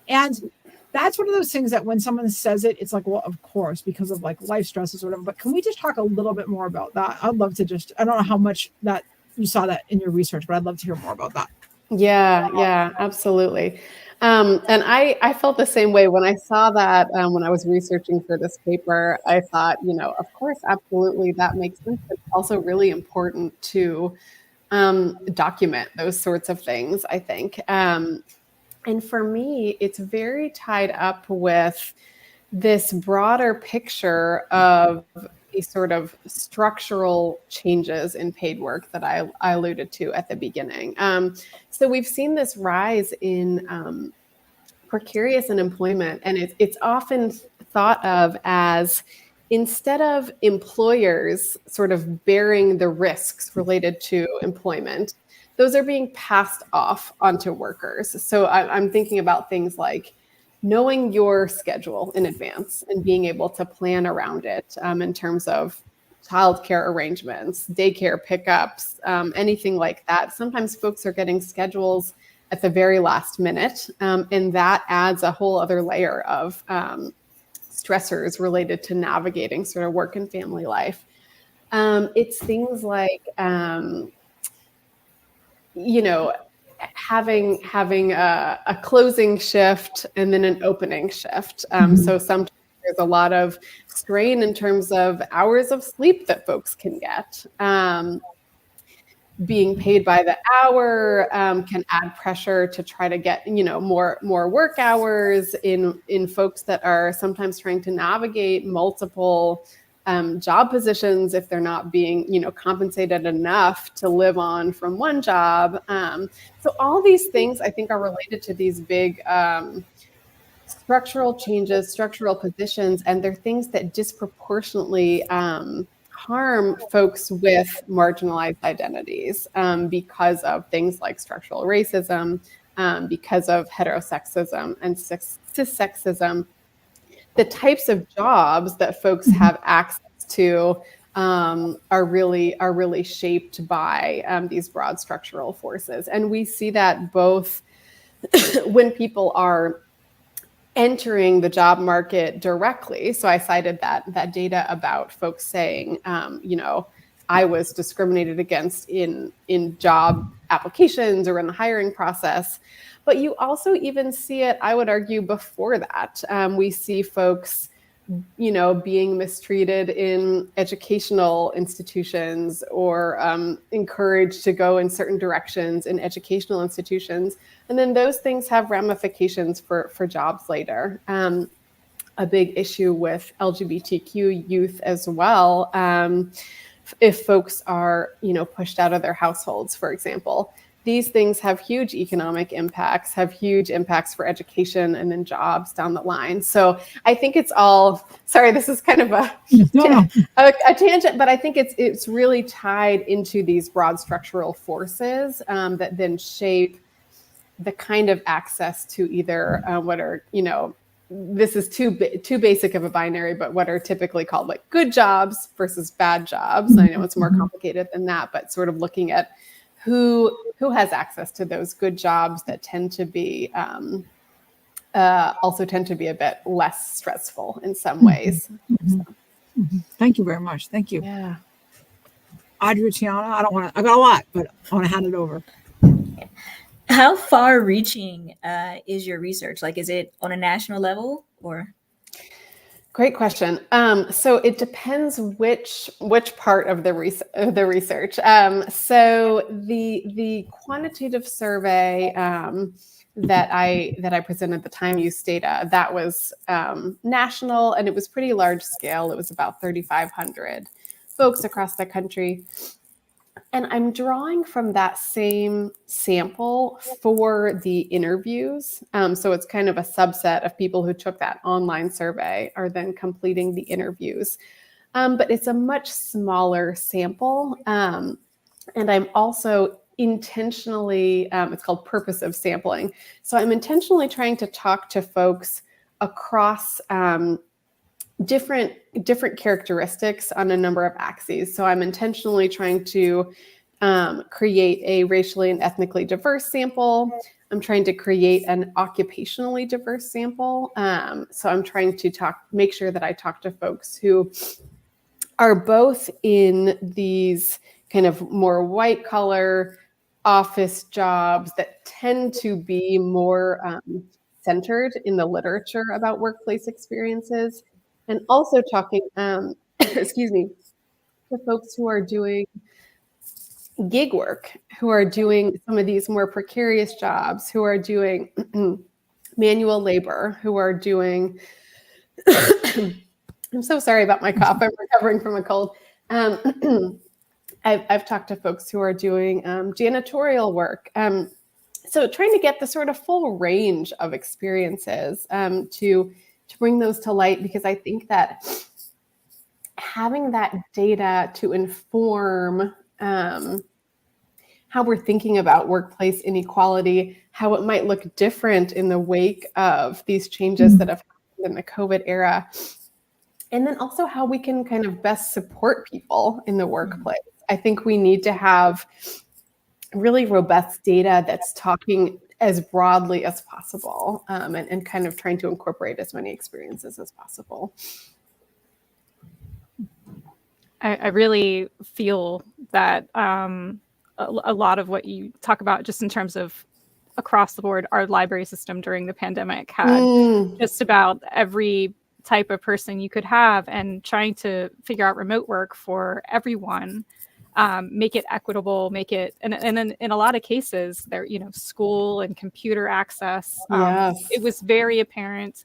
And that's one of those things that when someone says it, it's well, of course, because of life stresses or whatever. But can we just talk a little bit more about that? I'd love to I don't know how much that you saw that in your research, but I'd love to hear more about that. Yeah, absolutely. And I felt the same way when I saw that when I was researching for this paper. I thought, of course, absolutely, that makes sense. But it's also really important to document those sorts of things, I think. And for me, it's very tied up with this broader picture of the sort of structural changes in paid work that I alluded to at the beginning. So we've seen this rise in precarious unemployment, and it's often thought of as, instead of employers sort of bearing the risks related to employment, those are being passed off onto workers. So I'm thinking about things like knowing your schedule in advance and being able to plan around it in terms of childcare arrangements, daycare pickups, anything like that. Sometimes folks are getting schedules at the very last minute. And that adds a whole other layer of stressors related to navigating sort of work and family life. It's things like, having a closing shift and then an opening shift. So sometimes there's a lot of strain in terms of hours of sleep that folks can get. Being paid by the hour can add pressure to try to get, more work hours in folks that are sometimes trying to navigate multiple job positions if they're not being, compensated enough to live on from one job. So all these things I think are related to these big structural changes, structural positions, and they're things that disproportionately harm folks with marginalized identities because of things like structural racism, because of heterosexism and cissexism. The types of jobs that folks have access to are really shaped by these broad structural forces. And we see that both when people are entering the job market directly. So I cited that data about folks saying, I was discriminated against in job applications or in the hiring process. But you also even see it, I would argue, before that. We see folks, being mistreated in educational institutions or encouraged to go in certain directions in educational institutions. And then those things have ramifications for jobs later. A big issue with LGBTQ youth as well. If folks are, pushed out of their households, for example, these things have huge economic impacts, have huge impacts for education and then jobs down the line. So I think it's all, sorry, this is kind of a tangent, but I think it's really tied into these broad structural forces that then shape the kind of access to either what are, this is too basic of a binary, but what are typically called like good jobs versus bad jobs. I know it's more complicated than that, but sort of looking at who has access to those good jobs that tend to be also tend to be a bit less stressful in some ways. So. Thank you very much. Thank you. Yeah. Adriana, I got a lot, but I want to hand it over. How far reaching is your research? Like, is it on a national level or? Great question. So it depends which part of the research. So the quantitative survey that I presented at the time used data that was national, and it was pretty large scale. It was about 3,500 folks across the country. And I'm drawing from that same sample for the interviews. So it's kind of a subset of people who took that online survey are then completing the interviews. But it's a much smaller sample. And I'm also intentionally, it's called purposive sampling. So I'm intentionally trying to talk to folks across different characteristics on a number of axes. So I'm intentionally trying to create a racially and ethnically diverse sample. I'm trying to create an occupationally diverse sample. So I'm trying to make sure that I talk to folks who are both in these kind of more white collar office jobs that tend to be more centered in the literature about workplace experiences. And also talking, excuse me, to folks who are doing gig work, who are doing some of these more precarious jobs, who are doing manual labor, who are doing, I'm so sorry about my cough, I'm recovering from a cold. I've talked to folks who are doing janitorial work. So trying to get the sort of full range of experiences to bring those to light, because I think that having that data to inform how we're thinking about workplace inequality, how it might look different in the wake of these changes that have happened in the COVID era, and then also how we can kind of best support people in the workplace. I think we need to have really robust data that's talking as broadly as possible, and kind of trying to incorporate as many experiences as possible. I really feel that a lot of what you talk about, just in terms of across the board, our library system during the pandemic had just about every type of person you could have, and trying to figure out remote work for everyone, make it equitable, make it, and in a lot of cases there, school and computer access, it was very apparent.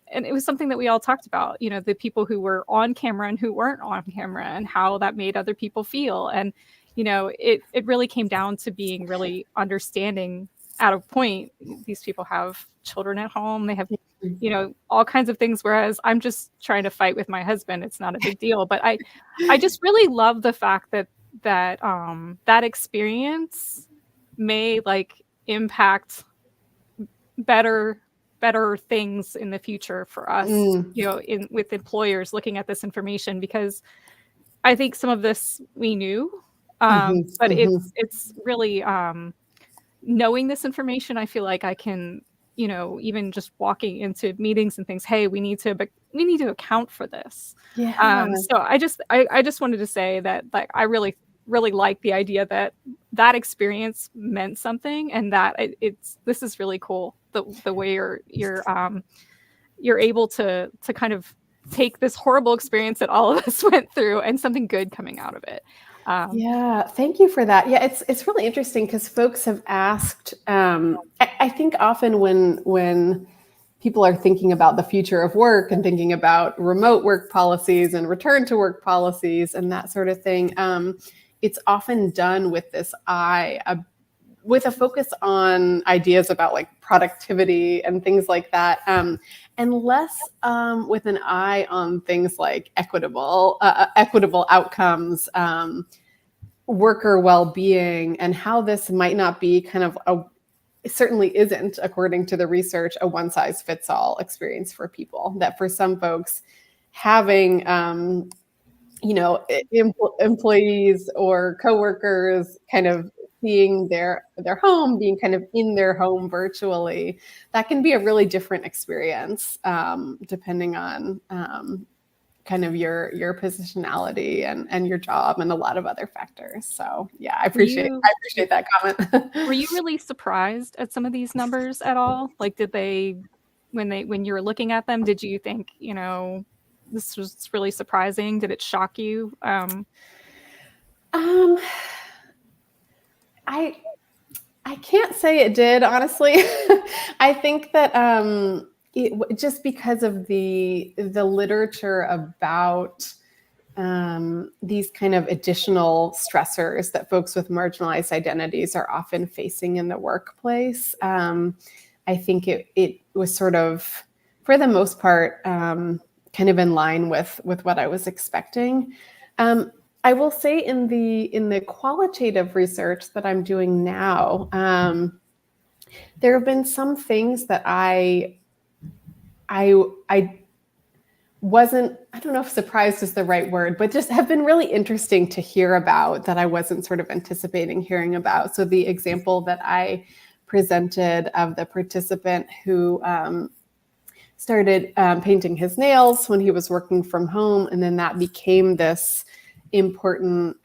And it was something that we all talked about, the people who were on camera and who weren't on camera, and how that made other people feel. And, it really came down to being really understanding at a point. These people have children at home. They have, all kinds of things. Whereas I'm just trying to fight with my husband. It's not a big deal. But I just really love the fact that experience may impact better things in the future for us, with employers looking at this information, because I think some of this we knew, but it's really knowing this information. I feel like I can, even just walking into meetings and things, hey, we need to account for this. So I just wanted to say that I really like the idea that experience meant something, and that this is really cool, the way you're able to kind of take this horrible experience that all of us went through, and something good coming out of it. Thank you for that. Yeah, it's really interesting, because folks have asked, I think often when people are thinking about the future of work and thinking about remote work policies and return to work policies and that sort of thing, it's often done with this with a focus on ideas about productivity and things like that, and less with an eye on things like equitable outcomes, worker well-being, and how this might not be it certainly isn't, according to the research, a one-size-fits-all experience for people. That for some folks, having employees or coworkers kind of seeing their home, being kind of in their home virtually, that can be a really different experience, depending on kind of your positionality and your job and a lot of other factors. So yeah, I appreciate that comment. Were you really surprised at some of these numbers at all? Did they, when you were looking at them, did you think, this was really surprising? Did it shock you? I can't say it did, honestly. I think that just because of the literature about these kind of additional stressors that folks with marginalized identities are often facing in the workplace, I think it was sort of, for the most part, kind of in line with what I was expecting. I will say in the qualitative research that I'm doing now, there have been some things that I wasn't, I don't know if surprised is the right word, but just have been really interesting to hear about, that I wasn't sort of anticipating hearing about. So the example that I presented of the participant who started painting his nails when he was working from home, and then that became this important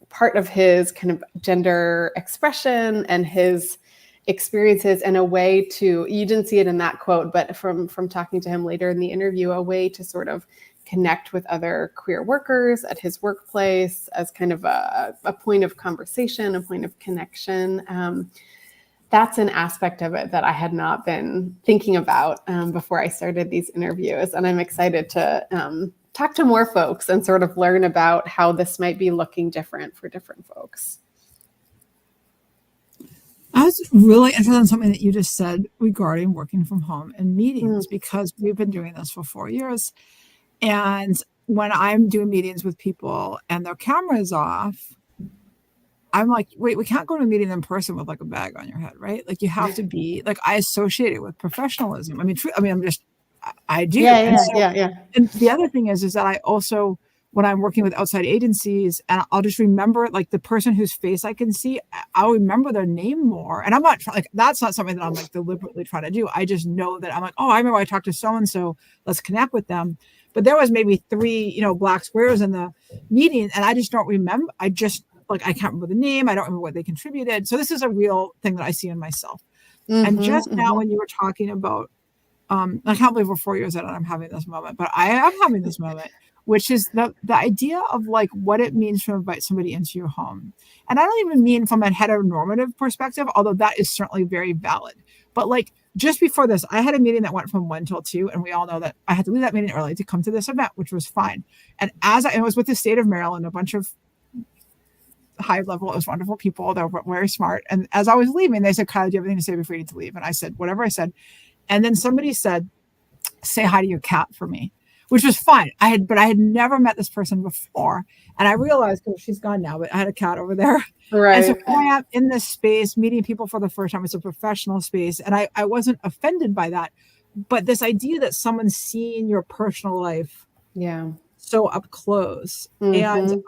part of his kind of gender expression and his experiences, and a way to, you didn't see it in that quote, but from talking to him later in the interview, a way to sort of connect with other queer workers at his workplace as kind of a point of conversation, a point of connection. That's an aspect of it that I had not been thinking about before I started these interviews. And I'm excited to talk to more folks and sort of learn about how this might be looking different for different folks. I was really interested in something that you just said regarding working from home and meetings, because we've been doing this for 4 years. And when I'm doing meetings with people and their camera is off, I'm like, wait, we can't go to a meeting in person with a bag on your head, right? You have to be I associate it with professionalism. I do. Yeah. And the other thing is that I also, when I'm working with outside agencies, and I'll just remember like the person whose face I can see, I'll remember their name more. And I'm not like, that's not something that I'm like deliberately trying to do. I just know that I'm like, oh, I remember I talked to so-and-so, let's connect with them. But there was maybe 3, black squares in the meeting, and I just don't remember. I can't remember the name. I don't remember what they contributed. So this is a real thing that I see in myself. And just now when you were talking about, I can't believe we're 4 years in and I'm having this moment, but I am having this moment, which is the idea of like what it means to invite somebody into your home. And I don't even mean from a heteronormative perspective, although that is certainly very valid. But like just before this, I had a meeting that went from 1 till 2, and we all know that I had to leave that meeting early to come to this event, which was fine. And it was with the state of Maryland, a bunch of high level, it was wonderful people. They were very smart. And as I was leaving, they said, Kyle, do you have anything to say before you need to leave? And I said, whatever I said. And then somebody said, say hi to your cat for me, which was fine. I had never met this person before. And I realized, because she's gone now, but I had a cat over there. Right. And so I am in this space, meeting people for the first time. It's a professional space. And I wasn't offended by that. But this idea that someone's seeing your personal life so up close. And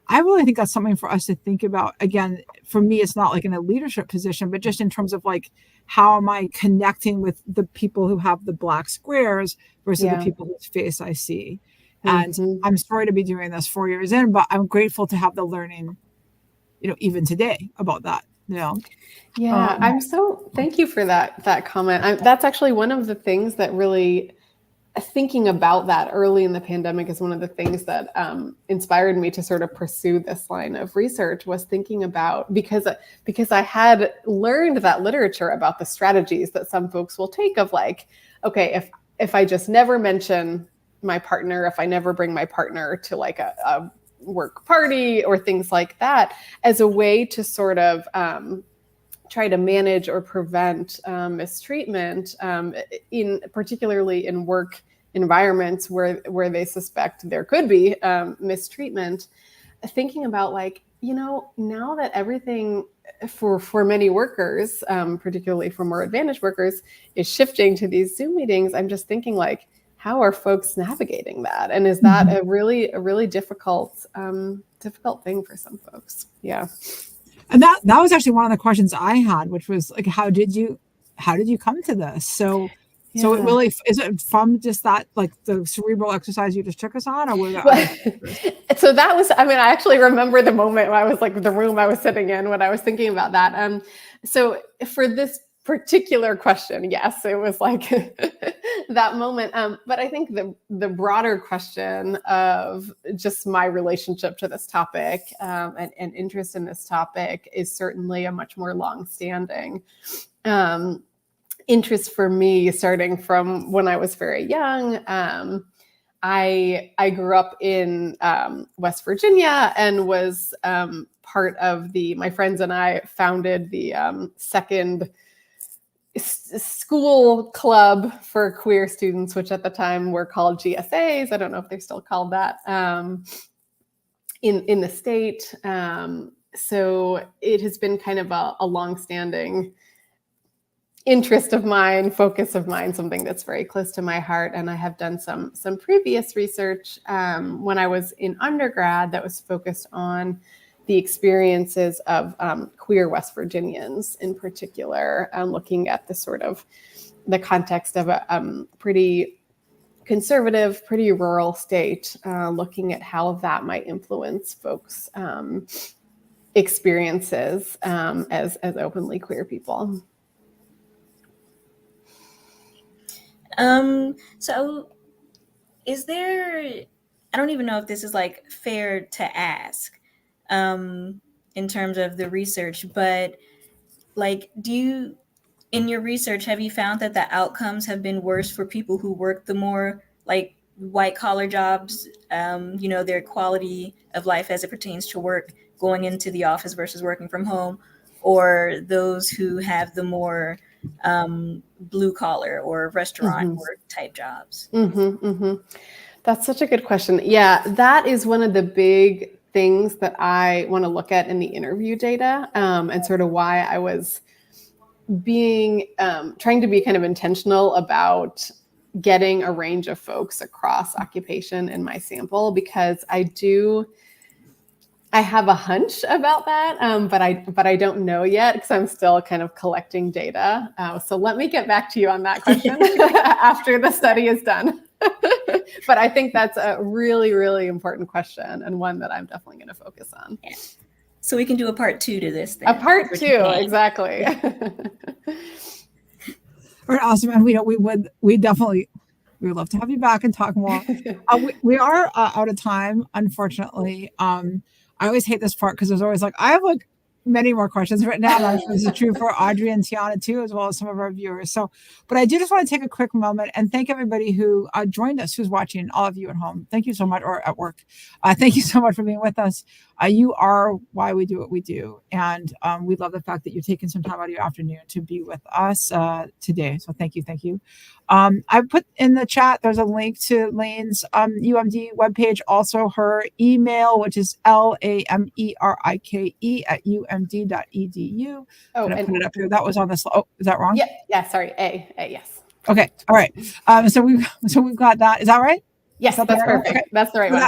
I really think that's something for us to think about. Again, for me, it's not like in a leadership position, but just in terms of like, how am I connecting with the people who have the black squares versus the people whose face I see? And I'm sorry to be doing this 4 years in, but I'm grateful to have the learning, even today about that. Yeah, thank you for that comment. That's actually one of the things that really, thinking about that early in the pandemic is one of the things that inspired me to sort of pursue this line of research, was thinking about, because I had learned that literature about the strategies that some folks will take of like, okay, if I just never mention my partner, if I never bring my partner to like a work party or things like that, as a way to sort of try to manage or prevent mistreatment, particularly in work environments where they suspect there could be mistreatment. Thinking about like, now that everything for many workers, particularly for more advantaged workers, is shifting to these Zoom meetings, I'm just thinking like, how are folks navigating that? And is that a really difficult thing for some folks? Yeah. And that was actually one of the questions I had, which was like, how did you come to this? So it really, is it from just that, like the cerebral exercise you just took us on, or was it? So that was, I actually remember the moment when I was like the room I was sitting in when I was thinking about that. So for this particular question, yes, it was like that moment. But I think the broader question of just my relationship to this topic and interest in this topic is certainly a much more longstanding interest for me, starting from when I was very young. I grew up in West Virginia and was part of my friends and I founded the second school club for queer students, which at the time were called GSAs. I don't know if they're still called that in the state. So it has been kind of a longstanding interest of mine, focus of mine, something that's very close to my heart. And I have done some previous research when I was in undergrad that was focused on the experiences of queer West Virginians in particular, looking at the context of a pretty conservative, pretty rural state, looking at how that might influence folks' experiences as openly queer people. So is there, I don't even know if this is like fair to ask in terms of the research, but like, in your research, have you found that the outcomes have been worse for people who work the more like white collar jobs, their quality of life as it pertains to work, going into the office versus working from home, or those who have the more blue collar or restaurant work type jobs? That's such a good question. Yeah, that is one of the big things that I want to look at in the interview data, and sort of why I was trying to be kind of intentional about getting a range of folks across occupation in my sample, because I have a hunch about that, but I don't know yet because I'm still kind of collecting data. So let me get back to you on that question after the study is done. But I think that's a really, really important question, and one that I'm definitely going to focus on. Yeah. So we can do a part 2 to this then. A part 2, exactly. Yeah. All right, awesome. And we would love to have you back and talk more. We are out of time, unfortunately. I always hate this part because there's always I have many more questions written down. I'm sure this is true for Audrey and Tiana too, as well as some of our viewers. But I do just want to take a quick moment and thank everybody who joined us, who's watching, all of you at home. Thank you so much, or at work. Thank you so much for being with us. You are why we do what we do. And we love the fact that you're taking some time out of your afternoon to be with us today. So thank you. Thank you. I put in the chat, there's a link to Lane's UMD webpage, also her email, which is lamerike@umd.edu. Oh, and put it up here. That was on the slide. Oh, is that wrong? Yeah, sorry. A, yes. Okay. All right. So we've got that. Is that right? Yes, that's perfect. Okay. That's the right one.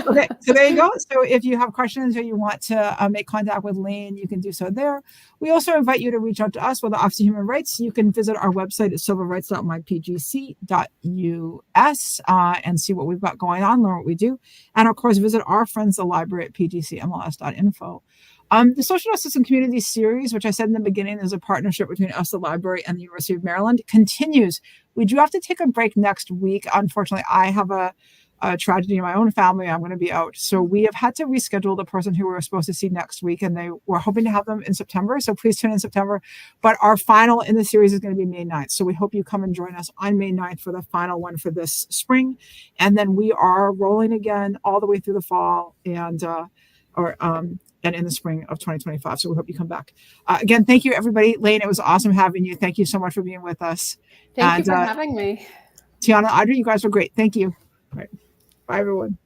Okay, so there you go. So if you have questions or you want to make contact with Lane, you can do so there. We also invite you to reach out to us with the Office of Human Rights. You can visit our website at civilrights.mypgc.us and see what we've got going on, learn what we do. And of course, visit our friends, the library at pgcmls.info. The Social Justice and Community Series, which I said in the beginning is a partnership between us, the library, and the University of Maryland, continues. We do have to take a break next week. Unfortunately, I have a tragedy in my own family. I'm going to be out. So we have had to reschedule the person who we were supposed to see next week, and they were hoping to have them in September. So please tune in September. But our final in the series is going to be May 9th. So we hope you come and join us on May 9th for the final one for this spring. And then we are rolling again all the way through the fall and in the spring of 2025. So we hope you come back. Again, thank you, everybody. Lane, it was awesome having you. Thank you so much for being with us. Thank you for having me. Tiana, Audrey, you guys were great. Thank you. All right. Bye, everyone.